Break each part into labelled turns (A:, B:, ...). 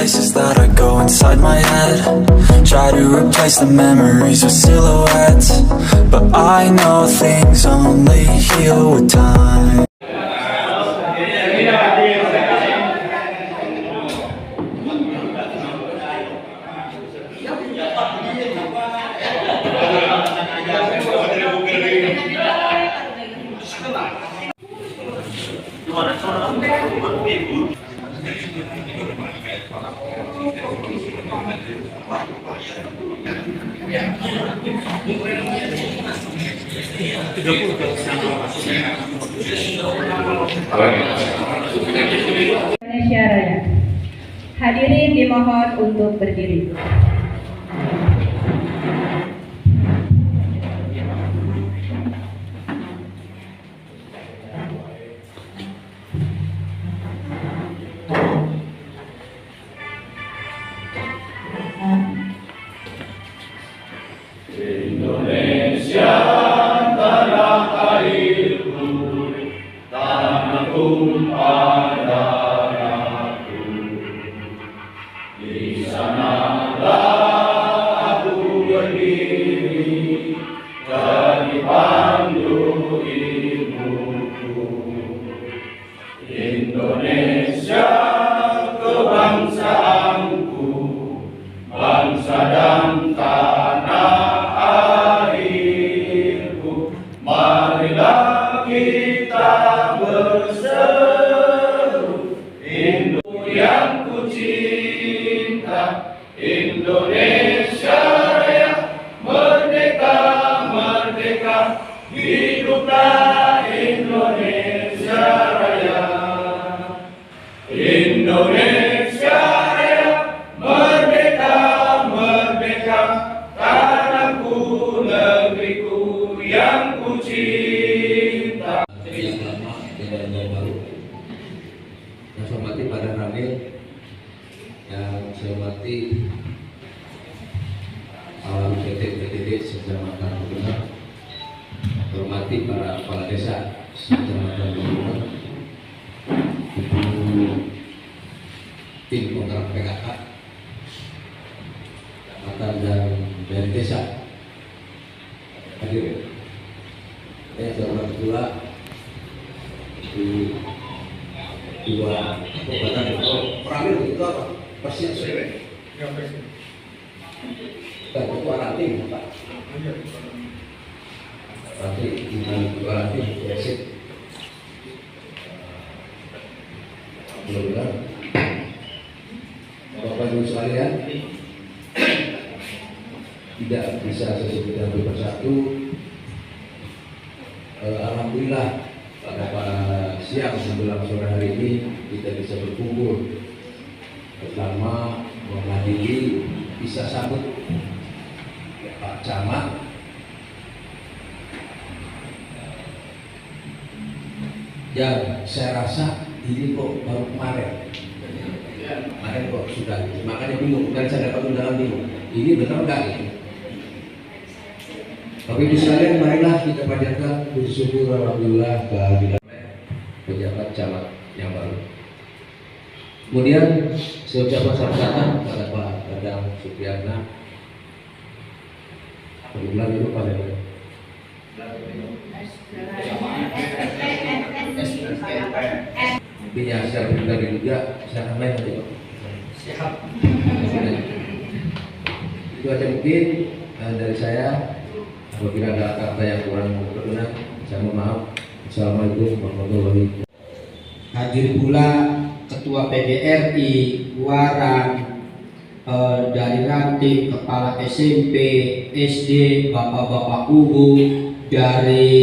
A: places that I go inside my head. Try to replace the memories with silhouettes, but I know things only heal with time.
B: Indonesia Raya. Hadirin dimohon untuk berdiri.
C: Indonesia tanah airku, tanah tumpah darahku. Di sanalah aku berdiri, jadi pandu ilmuku. Indonesia kebangsaanku, bangsa dan tanah airku. Marilah kita berseru, Indonesia yang ku cinta. Indonesia Raya, merdeka, merdeka, hiduplah Indonesia Raya. Indonesia Raya, merdeka, merdeka, tanahku, negeriku yang ku cinta.
D: Yang lama dan yang baru. Yang saya hormati Pak Ramil, yang saya hormati Kepala PTD Kecamatan Gubernur, hormati para kepala desa Kecamatan Gubernur, Ibu tim kontrak PKK, kecamatan dan desa. Hadir. Saya hormati pula di dua kabupaten itu Ramil itu apa? Persis Sriwe.
E: Ya, Presiden.
D: Dan ketua ranting Pak. Ranting dengan ketua ranting Presiden. Alhamdulillah. Bapak Ibu sekalian, tidak bisa saya sebutkan satu persatu. Alhamdulillah pada siang menjelang sore hari ini kita bisa berkumpul bersama menghadiri bisa sambut Pak Camat yang saya rasa ini kok baru kemarin kok sudah, makanya bingung dan saya dapat undangan bingung ini benar enggak gitu. Bapak Ibu sekalian, marilah kita panjatkan puji syukur alhamdulillah kehadiran pejabat camat yang baru. Kemudian saya ucapkan selamat datang kepada Pak Dadang Supriyatna. Kebetulan itu Pak Dadang. Mungkin yang secara pribadi juga saya akan main nanti Pak. Siap. Itu aja mungkin dari saya. Apabila ada kata yang kurang berkenan, saya mohon maaf. Assalamualaikum warahmatullahi wabarakatuh.
F: Hadir pula Ketua PGRI, Waran, dari ranting, Kepala SMP, SD, Bapak-bapak Guru, dari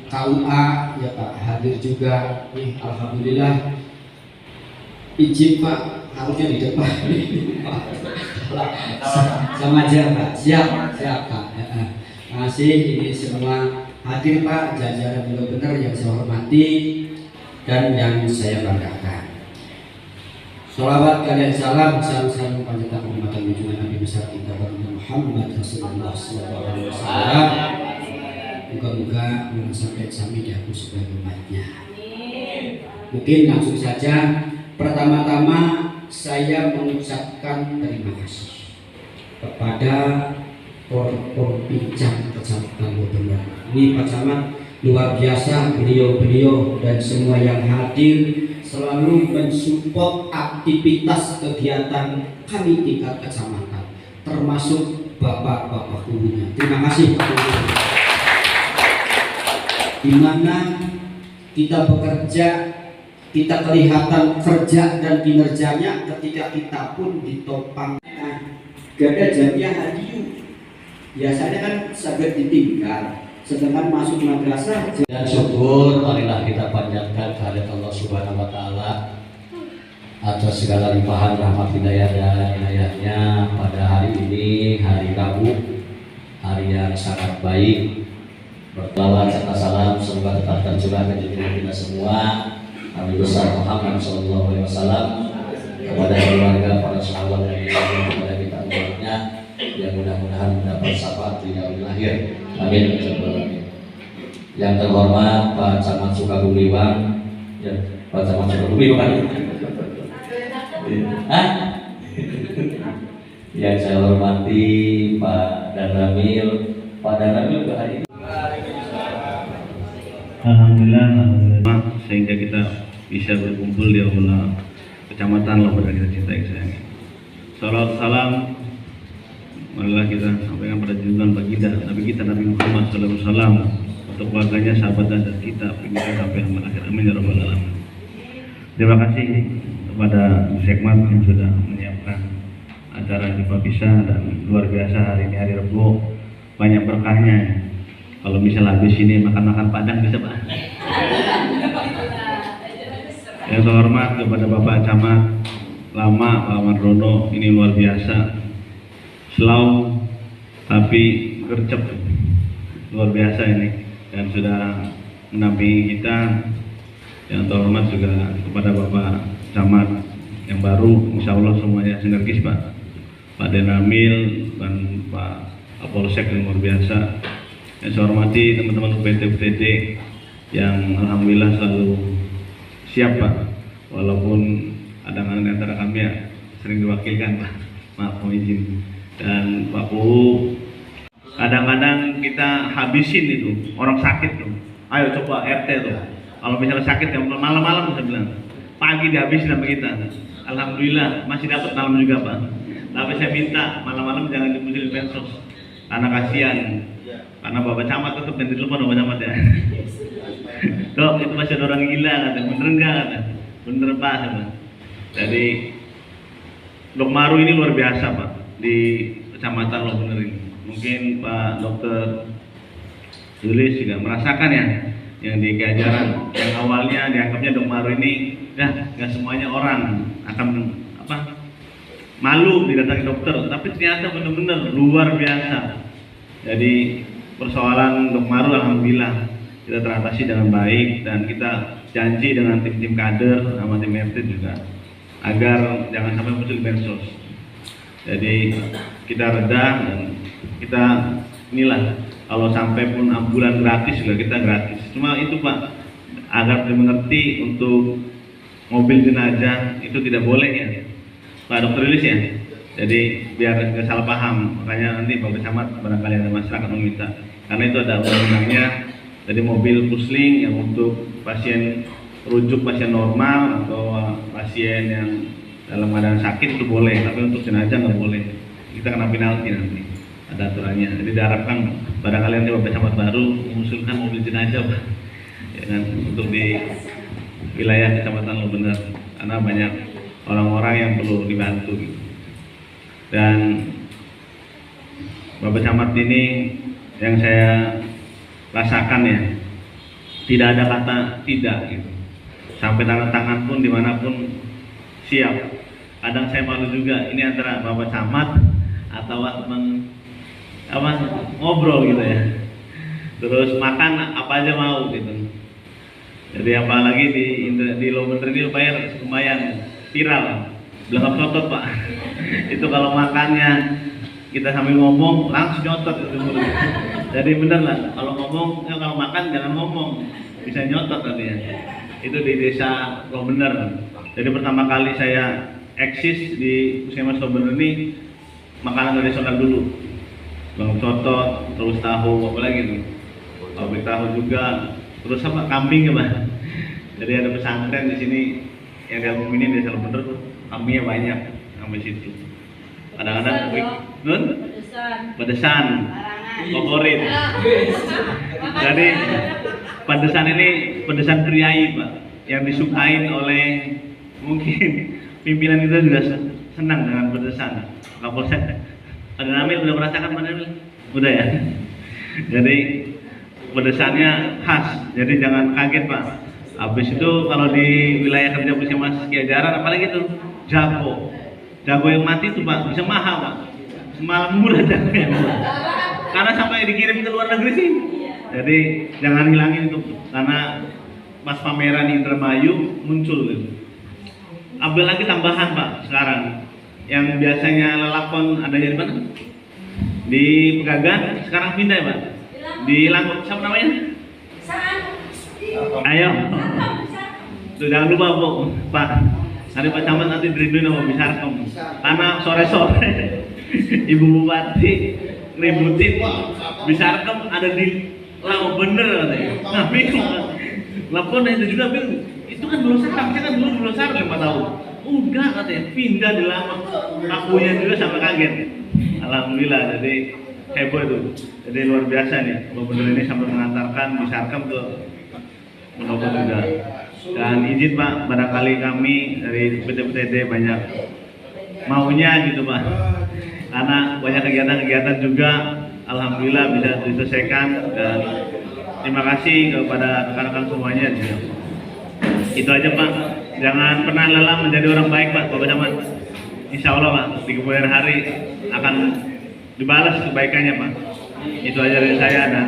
F: KUA, ya Pak, hadir juga. Alhamdulillah. Izin Pak, harusnya di depan. Sama aja Pak, siap Pak. Terima kasih, ini semua hadir Pak, jajaran benar-benar yang saya hormati dan yang saya banggakan. Sholawat kalian salam panjatkan umat junjungan Nabi besar kita Baginda Muhammad Rasulullah SAW. Moga-moga sampai kami diaku sebagai umatnya. Mungkin langsung saja, pertama-tama saya mengucapkan terima kasih kepada Forkompinjam Kecamatan Lobener. Ini Pak Camat luar biasa, beliau dan semua yang hadir selalu mensupport aktivitas kegiatan kami tingkat kecamatan, termasuk bapak-bapak gurunya. Terima kasih Pak Guru. Di mana kita bekerja, kita kelihatan kerja dan kinerjanya ketika kita pun ditopang. Gak ada jamiah hadiu. Biasanya kan sangat ditinggal, sedangkan masuk madrasah.
D: Dan syukur marilah kita panjatkan kehadirat Allah Subhanahu wa taala atas segala limpahan rahmat hidayah dan inayahnya pada hari ini, hari Rabu, hari yang sangat baik. Berselawat serta salam semoga tetap tercurah ke junjungan kita semua Nabi besar Muhammad SAW kepada keluarga, para sahabat dan kepada kita umatnya, yang mudah-mudahan mendapat syafaat di yaumil akhir. Amin. Yang terhormat Pak Camat Sukabumi Bang, ya, Pak Camat Sukabumi bukan? Yang saya hormati Pak Danramil, Pak Danramil juga hari ini.
E: Alhamdulillah, sehingga kita bisa berkumpul di aula kecamatan Lobener kita cintai sayangi. Salawat salam marilah kita sampaikan pada junjungan baginda Nabi kita Nabi Muhammad SAW, untuk keluarganya, sahabat dan kita pengen sampai akhir. Amin ya rabbal alamin. Terima kasih kepada Bu Sekmat yang sudah menyiapkan acara jumpa pisah, dan luar biasa hari ini hari Rebo, banyak berkahnya. Kalau misalnya habis ini makan-makan Padang bisa Pak. Yang terhormat kepada Bapak Camat lama Pak Mardono, ini luar biasa. Slow tapi gercep, luar biasa ini, dan sudah menampingi kita. Yang terhormat juga kepada Bapak Camat yang baru, insya Allah semuanya sinergis Pak. Pak Denamil dan Pak Kapolsek yang luar biasa. Yang saya hormati teman-teman UPT yang alhamdulillah selalu siap Pak, walaupun kadang-kadang antara kami ya sering diwakilkan Pak, maaf mohon izin. Dan Pak Puhu, kadang-kadang kita habisin itu orang sakit tuh, ayo coba RT tuh, kalau misalnya sakit ya malam-malam saya bilang, pagi dihabisin sama kita. Alhamdulillah masih dapat malam juga Pak, tapi saya minta malam-malam jangan dimuncul pensos, karena kasihan. Karena Bapak Camat tetap ganti telepon Bapak Camat ya. Dok, itu masih ada orang gila kata, bener enggak kata? Bener Pak sama. Jadi Dok Maru ini luar biasa Pak di Kecamatan Lobener ini. Mungkin Pak Dokter Julis juga merasakan ya yang di keajaran yang awalnya dianggapnya Dok Maru ini nggak semuanya orang akan malu didatangi dokter, tapi ternyata benar-benar luar biasa. Jadi persoalan Dok Maru alhamdulillah kita teratasi dengan baik, dan kita janji dengan tim-tim kader sama tim RT juga agar jangan sampai muncul bensos. Jadi kita reda, dan kita inilah kalau sampai pun ambulan gratis juga kita gratis. Cuma itu Pak, agar dimengerti untuk mobil jenazah itu tidak boleh ya Pak Dokter Lilis ya. Jadi biar nggak salah paham, makanya nanti Bapak Camat barangkali ada masyarakat meminta, karena itu ada undang-undangnya. Jadi mobil pusling yang untuk pasien rujuk, pasien normal atau pasien yang dalam keadaan sakit itu boleh, tapi untuk jenazah nggak boleh. Kita kena penalti nanti, ada aturannya. Jadi diharapkan barangkali nanti Bapak Camat baru mengusulkan mobil jenazah Pak, ya kan, untuk di wilayah Kecamatan Lobener, karena banyak orang-orang yang perlu dibantu gitu. Dan Bapak Camat ini yang saya rasakan ya, tidak ada kata tidak gitu. Sampai tangan pun dimanapun siap. Kadang saya malu juga, ini antara Bapak Camat atau ngobrol gitu ya. Terus makan apa aja mau gitu. Jadi apalagi di Lobener ini lumayan viral. Belakang nyotot Pak. Itu kalau makannya kita sambil ngomong langsung nyotot gitu. Jadi bener lah, kalau ngomong, kalau makan jangan ngomong, bisa nyotot tadi ya. Itu di desa Lobener. Jadi pertama kali saya eksis di Puskesmas Sobener ini makanan tradisional dulu, bang cotot, terus tahu, apa lagi tuh, pabrik tahu juga, terus apa kambing ya Pak. Jadi ada pesantren di sini yang di album ini desa Sobener tuh kambingnya banyak sampai situ. Kadang-kadang nun pedesan favorit. Jadi pedesan ini pedesan priai Pak, yang disukain oleh mungkin pimpinan kita juga senang dengan pedesan. Kapolsek ada Namil, udah merasakan Pak Namil? Udah ya. Jadi pedesannya khas, jadi jangan kaget Pak. Habis itu kalau di wilayah kerja Puskesmas Kiajaran apalagi tuh jago yang mati tuh Pak bisa mahal Pak, malah murah jagonya karena sampai dikirim ke luar negeri sih. Jadi jangan hilangin itu, karena pas pameran Indramayu muncul gitu. Ambil lagi tambahan Pak sekarang, yang biasanya lelakon adanya di mana? Di Pegagan, sekarang pindah ya Pak? Di Langkut, siapa namanya? Ayo, tuh, jangan lupa Bu, Pak. Hari Pak Camat nanti dirinduin sama Bisarkom, karena sore-sore Ibu Bupati ributin Bisarkom ada di Lau bener katanya. Nah bingung, lapor itu juga bingung. Itu kan belum sarang, saya kan dulu sarang 5 tahun. Udah katanya pindah di Lama, akunya juga sampai kaget. Alhamdulillah, jadi heboh itu. Jadi luar biasa nih, bener ini sampai mengantarkan Bisarkom ke Pendopo juga. Dan izin Pak, barangkali kami dari PT banyak maunya gitu Pak, karena banyak kegiatan-kegiatan juga alhamdulillah bisa diselesaikan, dan terima kasih kepada rekan-rekan semuanya juga. Itu aja Pak, jangan pernah lelah menjadi orang baik Pak, Bapak Camat. Insya Allah Pak, di kemudian hari akan dibalas kebaikannya Pak. Itu aja dari saya. Dan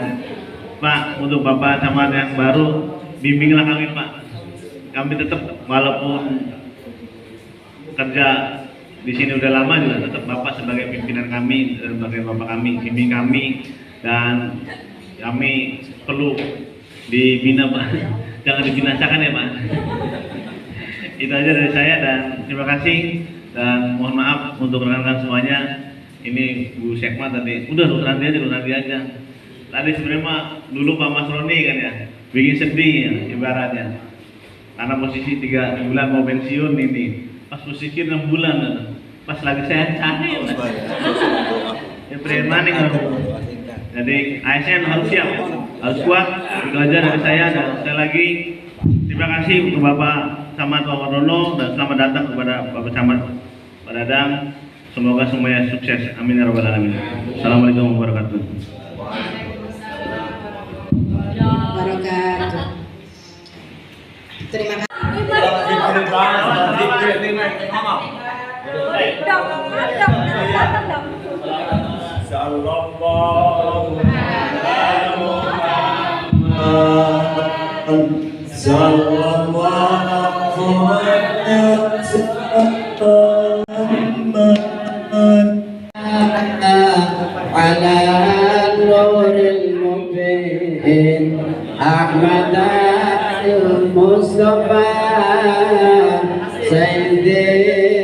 E: Pak, untuk Bapak Camat yang baru, bimbinglah kami Pak. Kami tetap walaupun kerja di sini udah lama juga tetap Bapak sebagai pimpinan kami, sebagai Bapak kami, bimbing kami, dan kami perlu dibina Pak. Jangan dibinasakan ya Pak. Itu aja dari saya, dan terima kasih, dan mohon maaf untuk rekan-rekan semuanya. Ini Bu Sekma tadi udah lu nanti aja. Tadi sebenarnya Pak dulu Pak Mas Roni kan ya bikin sedih ya ibaratnya, karena posisi 3 bulan mau pensiun ini, pas posisi 6 bulan pas lagi saya cari ya preman kan. Jadi ASN harus siap, harus kuat. Itu aja dari saya, dan sekali lagi terima kasih untuk Bapak Camat Pak Rono, dan selamat datang kepada Bapak Camat Pak Dadang. Semoga semuanya sukses, amin ya rabbal alamin. Assalamualaikum warahmatullahi
G: wabarakatuh. Terima kasih.
F: على النور المبين أحمد المصطفى سيد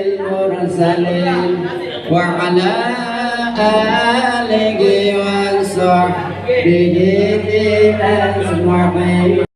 F: المرسلين وعلى آله وصحبه أجمعين.